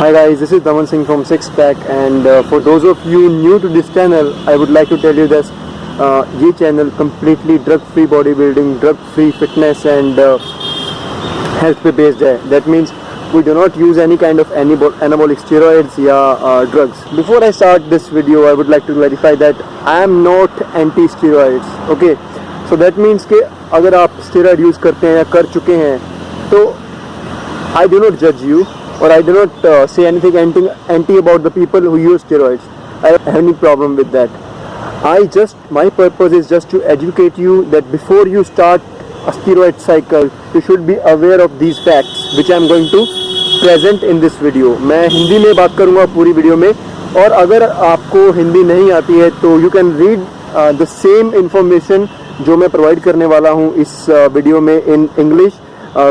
Hi guys, this is Daman Singh from Six Pack and for those of you new to this channel, I would like to tell you this. ये channel completely drug free bodybuilding, drug free fitness and health पे based है. That means we do not use any kind of anabolic steroids या drugs. Before I start this video, I would like to clarify that I am not anti steroids. Okay, so that means कि अगर आप steroid use करते हैं या कर चुके हैं तो I do not judge you. Or I do not say anything anti about the people who use steroids. I don't have any problem with that. My purpose is just to educate you that before you start a steroid cycle, you should be aware of these facts, which I am going to present in this video. मैं हिंदी में बात करूँगा पूरी video में, और अगर आपको हिंदी नहीं आती है तो you can read the same information जो मैं प्रोवाइड करने वाला हूँ इस वीडियो में in English.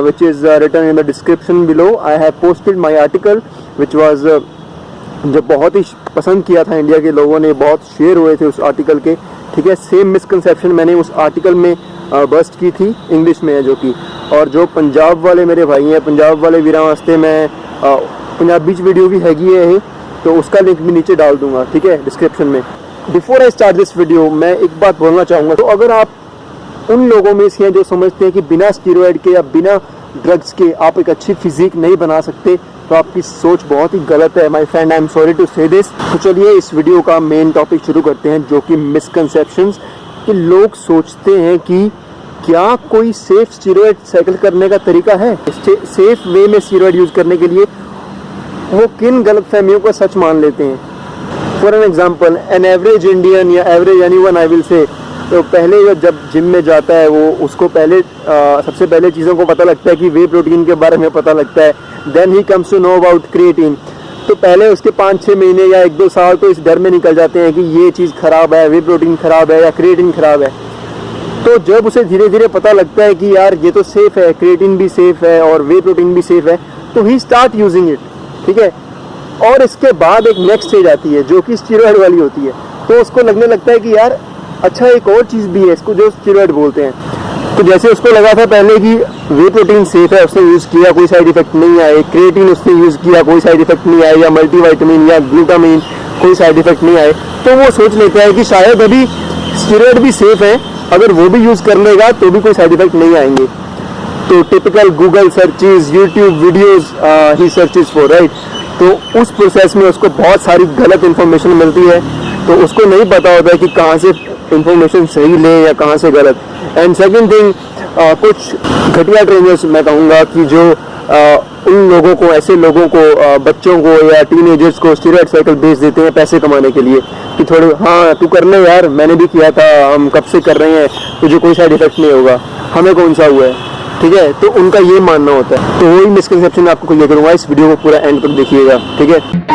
Which is written in the description below. I have posted my article which was जो बहुत ही पसंद किया था इंडिया के लोगों ने, बहुत शेयर हुए थे उस आर्टिकल के. ठीक है, सेम मिसकंसेप्शन मैंने उस आर्टिकल में बस्ट की थी, इंग्लिश में है जो कि. और जो पंजाब वाले मेरे भाई हैं, पंजाब वाले वीरां वास्ते मैं पंजाबी वीडियो भी हैगी है तो उसका लिंक भी नीचे डाल दूंगा. ठीक है, डिस्क्रिप्शन में. Before I start this video मैं एक बात बोलना चाहूँगा. तो अगर आप उन लोगों में से हैं जो समझते हैं कि बिना स्टीरॉयड के या बिना ड्रग्स के आप एक अच्छी फिजिक नहीं बना सकते, तो आपकी सोच बहुत ही गलत है my friend. I am sorry to say this. तो चलिए इस वीडियो का मेन टॉपिक शुरू करते हैं, जो कि मिसकंसेप्शंस. कि लोग सोचते हैं कि क्या कोई सेफ स्टीरॉयड साइकिल करने का तरीका है, सेफ वे में स्टीरॉयड यूज करने के लिए. वो किन गलतफहमियों को सच मान लेते हैं. For an example, an average Indian या average anyone I will say, तो पहले जब जिम में जाता है वो उसको पहले सबसे पहले चीज़ों को पता लगता है कि वे प्रोटीन के बारे में पता लगता है. Then he comes to know about creatine. तो पहले उसके 5-6 महीने या 1-2 साल तो इस डर में निकल जाते हैं कि ये चीज़ ख़राब है, वे प्रोटीन ख़राब है या क्रिएटिन ख़राब है. तो जब उसे धीरे धीरे पता लगता है कि यार ये तो सेफ़ है, क्रिएटिन भी सेफ़ है और वे प्रोटीन भी सेफ़ है, तो ही स्टार्ट यूजिंग इट. ठीक है, और इसके बाद एक नेक्स्ट स्टेज आती है जो कि स्टीरॉयड वाली होती है. तो उसको लगने लगता है कि यार अच्छा एक और चीज़ भी है, इसको जो स्टीरॉयड बोलते हैं. तो जैसे उसको लगा था पहले कि वे प्रोटीन सेफ है, उसने यूज़ किया, कोई साइड इफेक्ट नहीं आए. क्रिएटिन उसने यूज़ किया, कोई साइड इफेक्ट नहीं आए. या मल्टीविटामिन या ग्लूटामिन, कोई साइड इफेक्ट नहीं आए. तो वो सोच लेता है कि शायद अभी स्टीरॉयड भी सेफ है, अगर वो भी यूज़ कर लेगा तो भी कोई साइड इफेक्ट नहीं आएंगे. तो typical Google searches, YouTube videos he searches for, right. तो उस प्रोसेस में उसको बहुत सारी गलत इन्फॉर्मेशन मिलती है. तो उसको नहीं पता होता है कि कहाँ से इंफॉर्मेशन सही ले या कहाँ से गलत. एंड सेकंड थिंग, कुछ घटिया ट्रेनर्स मैं कहूँगा कि जो उन लोगों को, ऐसे लोगों को, बच्चों को या टीनेजर्स को स्टीरॉयड साइकिल बेच देते हैं पैसे कमाने के लिए कि थोड़े हाँ तू कर ले यार, मैंने भी किया था, हम कब से कर रहे हैं, तुझे कोई साइड इफेक्ट नहीं होगा, हमें कौन सा हुआ है. ठीक है, तो उनका ये मानना होता है. तो वही मिसकंसेप्शन आपको क्लियर करूँगा, इस वीडियो को पूरा एंड तक देखिएगा. ठीक है.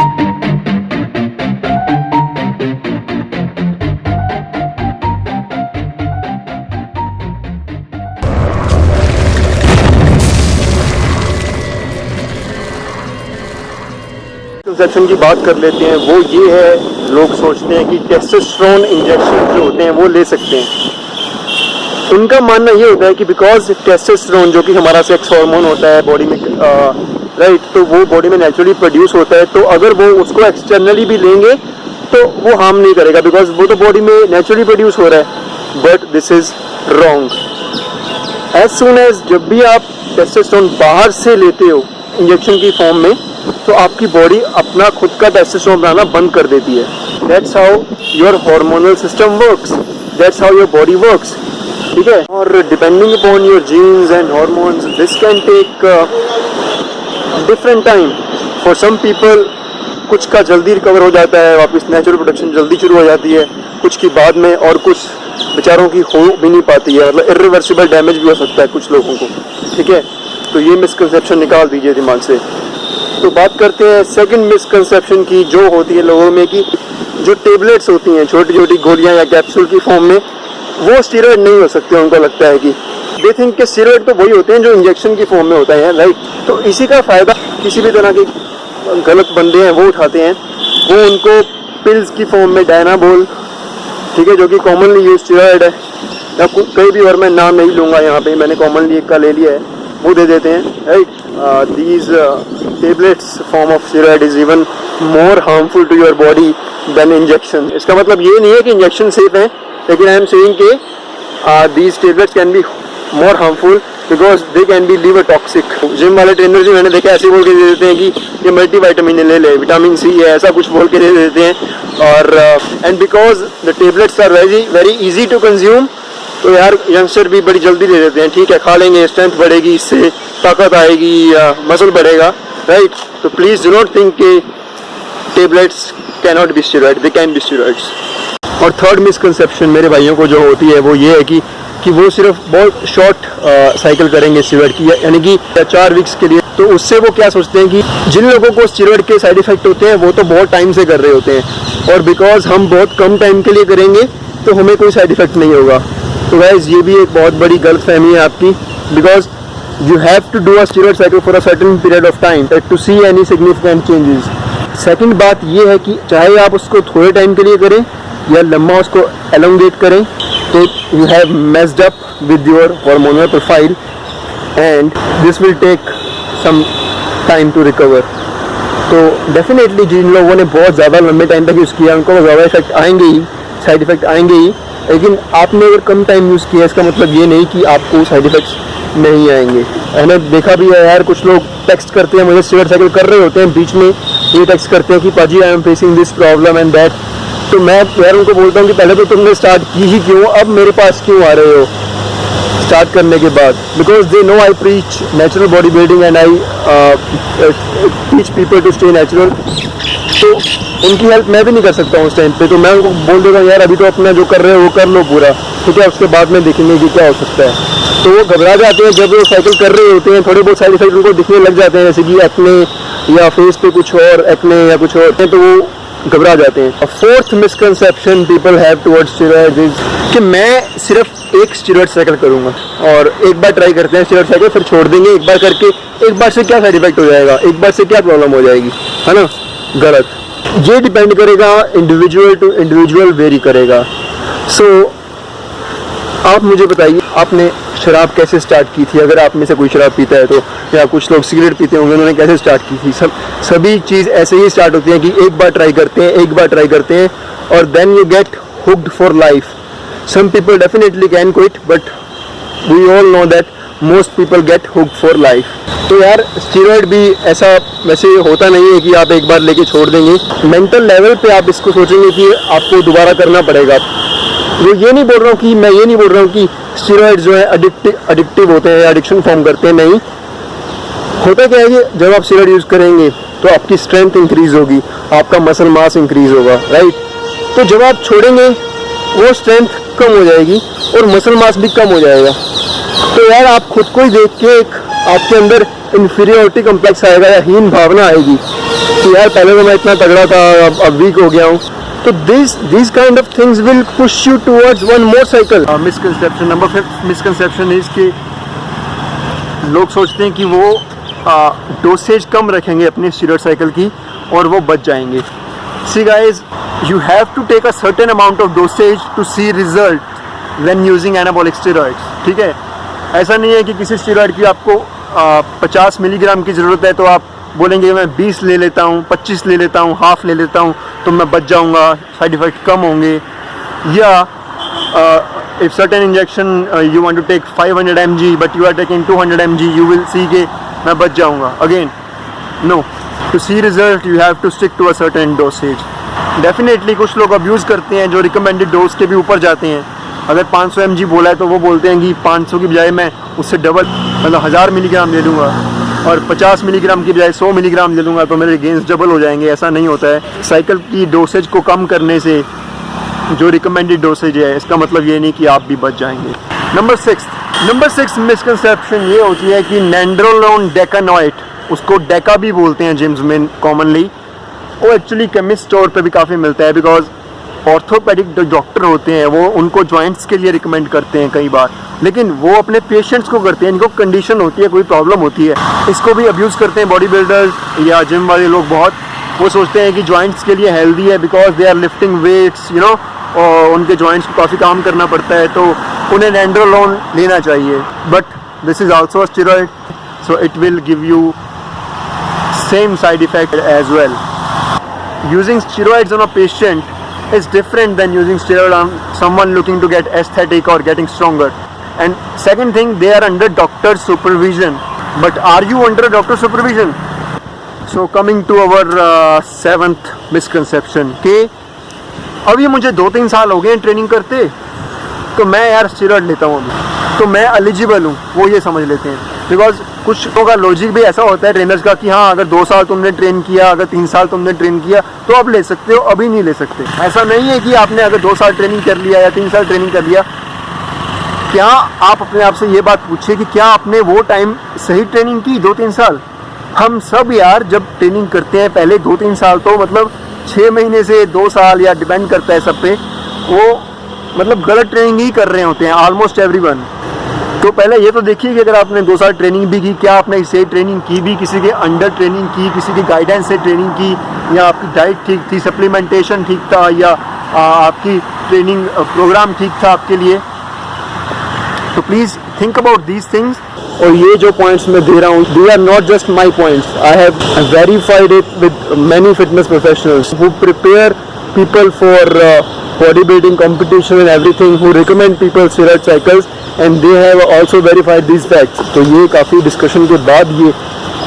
इंजेक्शन की बात कर लेते हैं. वो ये है, लोग सोचते हैं कि टेस्टोस्टेरोन इंजेक्शन जो होते हैं वो ले सकते हैं. उनका मानना ये होता है कि बिकॉज टेस्टोस्टेरोन जो कि हमारा सेक्स हार्मोन होता है बॉडी में, राइट, तो वो बॉडी में नेचुरली प्रोड्यूस होता है. तो अगर वो उसको एक्सटर्नली भी लेंगे तो वो हार्म नहीं करेगा, बिकॉज वो तो बॉडी में नेचुरली प्रोड्यूस हो रहा है. But this is wrong. As soon as जब भी आप टेस्टोस्टेरोन बाहर से लेते हो इंजेक्शन की फॉर्म में, तो आपकी बॉडी अपना खुद का टेस्टोस्टेरोन बनाना बंद कर देती है. That's how your hormonal system works, that's how your body works. ठीक है, और depending upon your genes and hormones this can take different time. For some people कुछ का जल्दी रिकवर हो जाता है, वापस नेचुरल प्रोडक्शन जल्दी शुरू हो जाती है, कुछ की बाद में, और कुछ बेचारों की हो भी नहीं पाती है. मतलब इरिवर्सिबल डैमेज भी हो सकता है कुछ लोगों को. ठीक है, तो ये मिसकंसेप्शन निकाल दीजिए दिमाग से. तो बात करते हैं सेकंड मिसकंसेप्शन की, जो होती है लोगों में कि जो टेबलेट्स होती हैं, छोटी छोटी गोलियां या कैप्सूल की फॉर्म में, वो स्टीरॉयड नहीं हो सकते. उनको लगता है कि दे थिंक कि स्टीरॉयड तो वही होते हैं जो इंजेक्शन की फॉर्म में होता है, राइट. तो इसी का फ़ायदा किसी भी तरह के गलत बंदे हैं वो उठाते हैं. वो उनको पिल्स की फॉर्म में डायनाबोल, ठीक है, जो कि कॉमनली यूज स्टीरॉयड है, या कई भी, और मैं नाम नहीं लूँगा यहाँ पे, मैंने कॉमनली एक का ले लिया है. वो दे देते हैं, right. These tablets form of steroid is even more harmful to your body than injection. इसका मतलब ये नहीं है कि इंजेक्शन सेफ है, लेकिन आई एम सेइंग कि these tablets can be more harmful because they can be liver toxic. Gym वाले ट्रेनर जी मैंने देखा ऐसे बोल के दे देते हैं कि ये मल्टी वाइटामिन ले ले, विटामिन सी है, ऐसा कुछ बोल के दे देते हैं। और and because the tablets are very easy to consume, तो यार यंगस्टर भी बड़ी जल्दी ले लेते हैं, ठीक है खा लेंगे, स्ट्रेंथ बढ़ेगी, इससे ताकत आएगी, मसल बढ़ेगा, राइट। तो प्लीज़ डू नॉट थिंक कि tablets can not be steroid, they can B steroids. और थर्ड मिसकंसेप्शन मेरे भाइयों को जो होती है वो ये है कि वो सिर्फ बहुत शॉर्ट साइकिल करेंगे स्टेरॉइड की, यानी कि 4 वीक्स के लिए। तो उससे वो क्या सोचते हैं कि जिन लोगों को स्टेरॉइड के साइड इफेक्ट होते हैं वो तो बहुत टाइम से कर रहे होते हैं, और बिकॉज हम बहुत कम टाइम के लिए करेंगे तो हमें कोई साइड इफेक्ट नहीं होगा। तो गाइस ये भी एक बहुत बड़ी गलतफहमी है आपकी, because you have to do a steroid cycle for a certain period of time to see any significant changes. Second बात ये है कि चाहे आप उसको थोड़े टाइम के लिए करें या लंबा उसको एलोंगेट करें, तो you have messed up with your hormonal profile and this will take some time to recover. तो डेफिनेटली जिन लोगों ने बहुत ज़्यादा लंबे टाइम तक यूज़ किया उनको ज़्यादा इफेक्ट आएंगे ही, साइड इफेक्ट आएंगे ही, लेकिन आपने अगर कम टाइम यूज़ किया इसका मतलब ये नहीं कि आपको साइड इफेक्ट्स नहीं आएंगे। मैंने देखा भी है यार, कुछ लोग टेक्स्ट करते हैं मुझे, स्टेरॉइड साइकिल कर रहे होते हैं, बीच में ये टेक्स्ट करते हैं कि पाजी I am facing this problem and that. तो मैं यार उनको बोलता हूँ कि पहले तो तुमने स्टार्ट की ही क्यों, अब मेरे पास क्यों आ रहे हो स्टार्ट करने के बाद। Because they know I preach natural body building and I teach people to stay natural. तो उनकी हेल्प मैं भी नहीं कर सकता हूँ उस टाइम पे, तो मैं उनको बोल देता हूँ यार अभी तो अपना जो कर रहे हो वो कर लो पूरा, ठीक है, उसके बाद में देखेंगे कि क्या हो सकता है। तो वो घबरा जाते हैं जब वो साइकिल कर रहे होते हैं, थोड़े बहुत साइड इफेक्ट उनको दिखने लग जाते हैं, जैसे कि एक्ने या फेस पे कुछ और एक्ने या कुछ और, तो वो घबरा जाते हैं। Fourth misconception people have towards steroids is कि मैं सिर्फ एक स्टेरॉइड साइकिल करूंगा और एक बार ट्राई करते हैं स्टेरॉइड साइकिल, फिर छोड़ देंगे। एक बार करके एक बार से क्या साइड इफेक्ट हो जाएगा, एक बार से क्या प्रॉब्लम हो जाएगी, है ना, गलत। ये डिपेंड करेगा, इंडिविजुअल टू इंडिविजुअल वेरी करेगा। सो आप मुझे बताइए आपने शराब कैसे स्टार्ट की थी, अगर आप में से कोई शराब पीता है तो, या कुछ लोग सिगरेट पीते होंगे, उन्होंने कैसे स्टार्ट की थी। सभी चीज़ ऐसे ही स्टार्ट होती है कि एक बार ट्राई करते हैं और then you get hooked for life. Some people definitely can quit but we all know that most people get hooked for life. तो यार स्टेरॉइड भी ऐसा वैसे होता नहीं है कि आप एक बार लेके छोड़ देंगे। मेंटल लेवल पे आप इसको सोचेंगे कि आपको दोबारा करना पड़ेगा। वो ये नहीं बोल रहा हूँ कि मैं ये नहीं बोल रहा हूँ कि स्टेरॉइड जो है एडिक्टिव होते हैं या एडिक्शन फॉर्म करते हैं, नहीं। होता क्या है कि जब आप स्टेरॉइड यूज़ करेंगे तो आपकी स्ट्रेंथ इंक्रीज होगी, आपका मसल मास इंक्रीज होगा, राइट। तो जब आप छोड़ेंगे वो स्ट्रेंथ कम हो जाएगी और मसल मास भी कम हो जाएगा। तो यार आप खुद को ही देख के एक आपके अंदर इन्फीरियोरिटी कम्प्लेक्स आएगा या हीन भावना आएगी कि यार पहले तो मैं इतना तगड़ा था, अब वीक हो गया हूँ। तो these kind of things will push you towards one more cycle. Misconception number 5 misconception is कि लोग सोचते हैं कि वो डोसेज कम रखेंगे अपनी स्टेरॉइड साइकिल की और वो बच जाएंगे। See guys, you have to take a certain amount of dosage to see result when using anabolic steroids. ठीक है, ऐसा नहीं है कि किसी स्टेरॉइड की आपको 50 मिलीग्राम की ज़रूरत है तो आप बोलेंगे मैं 20 ले लेता हूँ, 25 ले लेता हूँ, हाफ ले लेता हूँ तो मैं बच जाऊँगा, साइड इफ़ेक्ट कम होंगे। या if certain injection you want to take 500 mg but you are taking 200 mg, you will see के मैं बच जाऊँगा। Again no, to see result you have to stick to a certain dosage. Definitely कुछ लोग abuse करते हैं जो recommended dose के भी ऊपर जाते हैं। अगर 500 mg बोला है तो वो बोलते हैं कि 500 की बजाय मैं उससे डबल मतलब 1000 मिलीग्राम ले लूँगा और 50 मिलीग्राम की बजाय 100 मिलीग्राम ले लूँगा तो मेरे गेंस डबल हो जाएंगे। ऐसा नहीं होता है। साइकिल की डोसेज को कम करने से जो रिकमेंडेड डोसेज है इसका मतलब ये नहीं कि आप भी बच जाएंगे। नंबर 6 मिसकंसेप्शन ये होती है कि नैंड्रोलोन डेकानोइट, उसको डेका भी बोलते हैं जिम्स में कॉमनली, वो एक्चुअली केमिस्ट स्टोर पे भी काफ़ी मिलता है। बिकॉज ऑर्थोपेडिक जो डॉक्टर होते हैं वो उनको जॉइंट्स के लिए रिकमेंड करते हैं कई बार, लेकिन वो अपने पेशेंट्स को करते हैं इनको कंडीशन होती है, कोई प्रॉब्लम होती है। इसको भी अब्यूज़ करते हैं बॉडी बिल्डर्स या जिम वाले लोग बहुत। वो सोचते हैं कि जॉइंट्स के लिए हेल्दी है because they are lifting weights, you know, और उनके जॉइंट्स को काफ़ी काम करना पड़ता है तो उन्हें नैंड्रोलोन लेना चाहिए। But this is also a steroid, so it will give you same side effect as well. Using steroids on a patient is different than using steroid on someone looking to get aesthetic or getting stronger. And second thing, they are under doctor's supervision. But are you under a doctor's supervision? So coming to our seventh misconception कि अभी मुझे 2-3 साल हो गए training करते, तो मैं यार स्टेरॉइड लेता हूँ अभी, तो मैं एलिजिबल हूँ, वो ये समझ लेते हैं. बिकॉज कुछ लोगों का लॉजिक भी ऐसा होता है ट्रेनर्स का कि हाँ, अगर 2 साल तुमने ट्रेन किया, अगर 3 साल तुमने ट्रेन किया तो अब ले सकते हो, अभी नहीं ले सकते. ऐसा नहीं है कि आपने अगर 2 साल ट्रेनिंग कर लिया या 3 साल ट्रेनिंग कर लिया. क्या आप अपने आप से ये बात पूछिए कि क्या आपने वो टाइम सही ट्रेनिंग की 2-3 साल? हम सब यार जब ट्रेनिंग करते हैं पहले 2-3 साल, तो मतलब 6 महीने से 2 साल या डिपेंड करता है सब पे, वो मतलब गलत ट्रेनिंग ही कर रहे होते हैं ऑलमोस्ट एवरीवन. तो पहले ये तो देखिए कि अगर आपने 2 साल ट्रेनिंग भी की, क्या आपने सही ट्रेनिंग की भी, किसी के अंडर ट्रेनिंग की, किसी की गाइडेंस से ट्रेनिंग की, या आपकी डाइट ठीक थी, सप्लीमेंटेशन ठीक था, या आपकी ट्रेनिंग प्रोग्राम ठीक था आपके लिए. तो please think about these things. और ये जो पॉइंट्स मैं दे रहा हूँ, they are not just my points, I have verified it with many fitness professionals who prepare people for bodybuilding competition and everything, who recommend people steroid cycles, and they have also verified these facts. तो ये काफ़ी discussion के बाद ये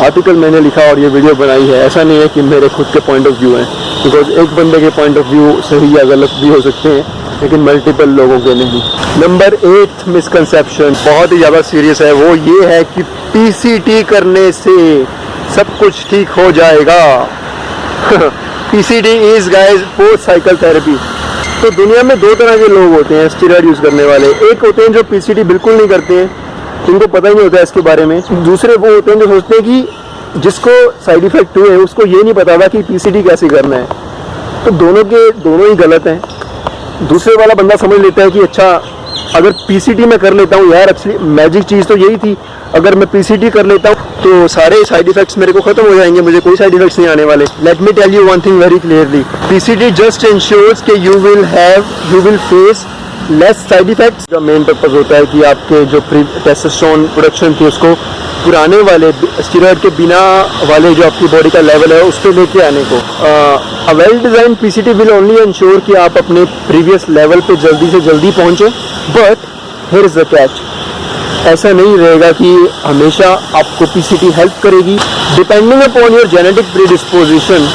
article मैंने लिखा और ये वीडियो बनाई है. ऐसा नहीं है कि मेरे खुद के पॉइंट ऑफ व्यू हैं, बिकॉज एक बंदे के पॉइंट ऑफ व्यू सही या गलत भी हो सकते हैं, लेकिन मल्टीपल लोगों के नहीं. नंबर 8 मिसकंसेप्शन बहुत ही ज़्यादा सीरियस है, वो ये है कि PCT करने से सब कुछ ठीक हो जाएगा. PCT is guys post cycle therapy. तो दुनिया में 2 तरह के लोग होते हैं स्टेरॉइड यूज़ करने वाले. एक होते हैं जो PCT बिल्कुल नहीं करते हैं, जिनको पता ही नहीं होता है इसके बारे में. दूसरे वो होते हैं जो सोचते हैं कि जिसको साइड इफेक्ट हुए उसको ये नहीं पता था कि PCT कैसे करना है. तो दोनों ही गलत हैं. दूसरे वाला बंदा समझ लेता है कि अच्छा, अगर PCT मैं कर लेता हूँ यार, एक्चुअली मैजिक चीज़ तो यही थी, अगर मैं PCT कर लेता हूँ तो सारे साइड इफेक्ट्स मेरे को खत्म हो जाएंगे, मुझे कोई साइड इफेक्ट्स नहीं आने वाले. Let me tell you one thing very clearly, PCT just ensures कि you will face less side effects. का मेन पर्पज होता है कि आपके जो टेस्टोस्टेरोन प्रोडक्शन थी उसको पुराने वाले स्टेरॉइड के बिना वाले जो आपकी बॉडी का लेवल है उस पर लेके आने को. A well design PCT will only ensure कि आप अपने प्रीवियस लेवल पे जल्दी से जल्दी पहुंचे. But here is the catch, ऐसा नहीं रहेगा कि हमेशा आपको PCT हेल्प करेगी. Depending upon your genetic predisposition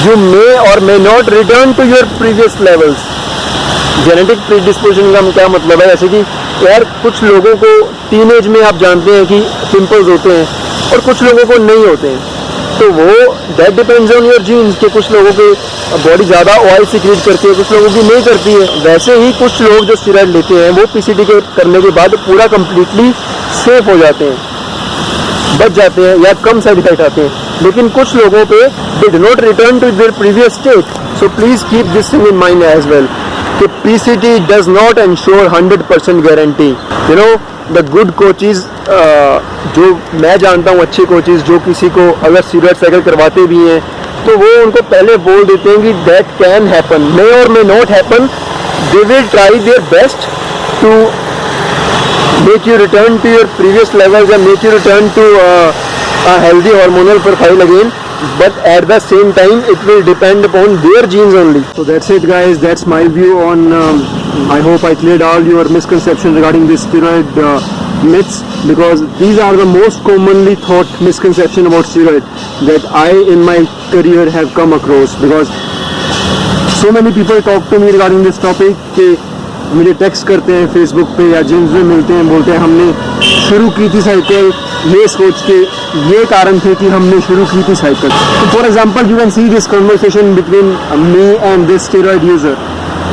you may और may not return to your previous levels. Genetic predisposition का क्या मतलब है, जैसे कि यार कुछ लोगों को टीनेज में आप जानते हैं कि पिंपल्स होते हैं और कुछ लोगों को नहीं होते हैं. तो वो that depends on your genes के कुछ लोगों के बॉडी ज़्यादा ऑयल सीक्रेट करती है, कुछ लोगों की नहीं करती है. वैसे ही कुछ लोग जो स्टेरॉइड लेते हैं वो PCT के करने के बाद पूरा कम्प्लीटली सेफ हो जाते हैं, बच जाते हैं या कम साइड इफेक्ट आते हैं. लेकिन कुछ लोगों पे they do not return to their previous state. So please keep this thing in mind as well कि PCT does not ensure 100% guarantee. You know the good coaches, जो मैं जानता हूँ अच्छे कोचेज जो किसी को अगर स्टेरॉइड साइकिल करवाते भी हैं तो वो उनको पहले बोल देते हैं कि दैट कैन हैपन, मे और may not happen. They will try their best to make you return to your previous levels and make you return to a healthy hormonal profile again, but at the same time it will depend upon their genes only. So that's it guys, that's my view on I hope I cleared all your misconceptions regarding this steroid myths, because these are the most commonly thought misconception about steroid that I in my career have come across, because so many people talk to me regarding this topic कि मुझे text करते हैं Facebook पे या gyms में मिलते हैं, बोलते हैं हमने शुरू की थी साइकिल ये सोच के, ये कारण थे कि हमने शुरू की थी साइकिल. तो for example you can see this conversation between me and this steroid user.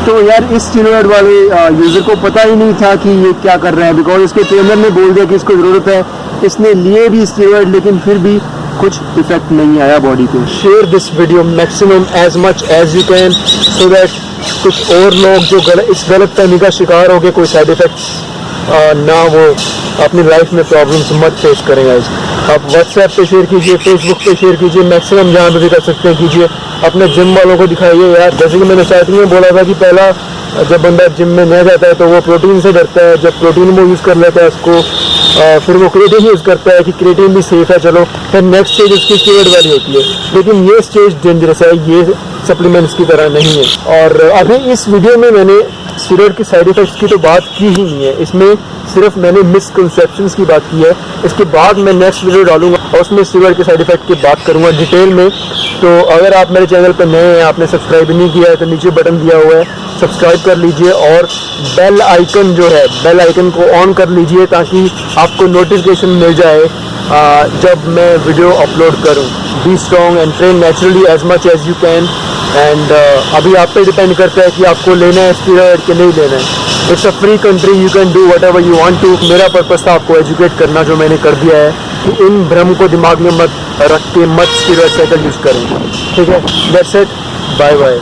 तो यार इस स्टेरॉइड वाले यूज़र को पता ही नहीं था कि ये क्या कर रहा है, बिकॉज इसके ट्रेनर ने बोल दिया कि इसको ज़रूरत है, इसने लिए भी स्टेरॉइड लेकिन फिर भी कुछ इफेक्ट नहीं आया बॉडी पे. Share this video maximum as much as you can, so that कुछ और लोग जो इस गलत फहमी का शिकार हो गए, कोई साइड इफेक्ट्स ना वो अपनी लाइफ में प्रॉब्लम्स मत फेस करें गाइस. आप व्हाट्सएप पे शेयर कीजिए, फेसबुक पे शेयर कीजिए, मैक्सिमम जहाँ पे भी कर सकते हैं कीजिए. अपने जिम वालों को दिखाइए यार. जैसे कि मैंने स्टार्टिंग में बोला था कि पहला जब बंदा जिम में नहीं जाता है तो वो प्रोटीन से डरता है, जब प्रोटीन वो यूज़ कर लेता है उसको फिर वो क्रिएटिन यूज़ करता है कि क्रिएटिन भी सेफ़ है, चलो फिर नेक्स्ट स्टेज उसकी स्टीरॉयड वाली होती है। लेकिन ये स्टेज डेंजरस है, ये सप्लीमेंट्स की तरह नहीं है। और अभी इस वीडियो में मैंने स्टीरॉयड की साइड इफ़ेक्ट्स की तो बात की ही नहीं है, इसमें सिर्फ मैंने मिसकंसेप्शंस की बात की है। इसके बाद मैं नेक्स्ट वीडियो डालूंगा और उसमें स्टीरॉयड के साइड इफ़ेक्ट की बात करूंगा डिटेल में। तो अगर आप मेरे चैनल पर नए हैं, आपने सब्सक्राइब नहीं किया है तो नीचे बटन दिया हुआ है, सब्सक्राइब कर लीजिए और बेल आइकन जो है, बेल आइकन को ऑन कर लीजिए ताकि आपको नोटिफिकेशन मिल जाए जब मैं वीडियो अपलोड करूं। Be strong and train naturally as much as you can. And अभी आप पे डिपेंड करता है कि आपको लेना है स्टीरॉयड कि नहीं लेना है। It's a free country, you can do whatever you want to. मेरा पर्पस था आपको एजुकेट करना, जो मैंने कर दिया है कि इन भ्रम को दिमाग में मत रख के मत स्टीरॉयड साइकिल यूज़ करें। ठीक है, दैट्स इट, बाय बाय।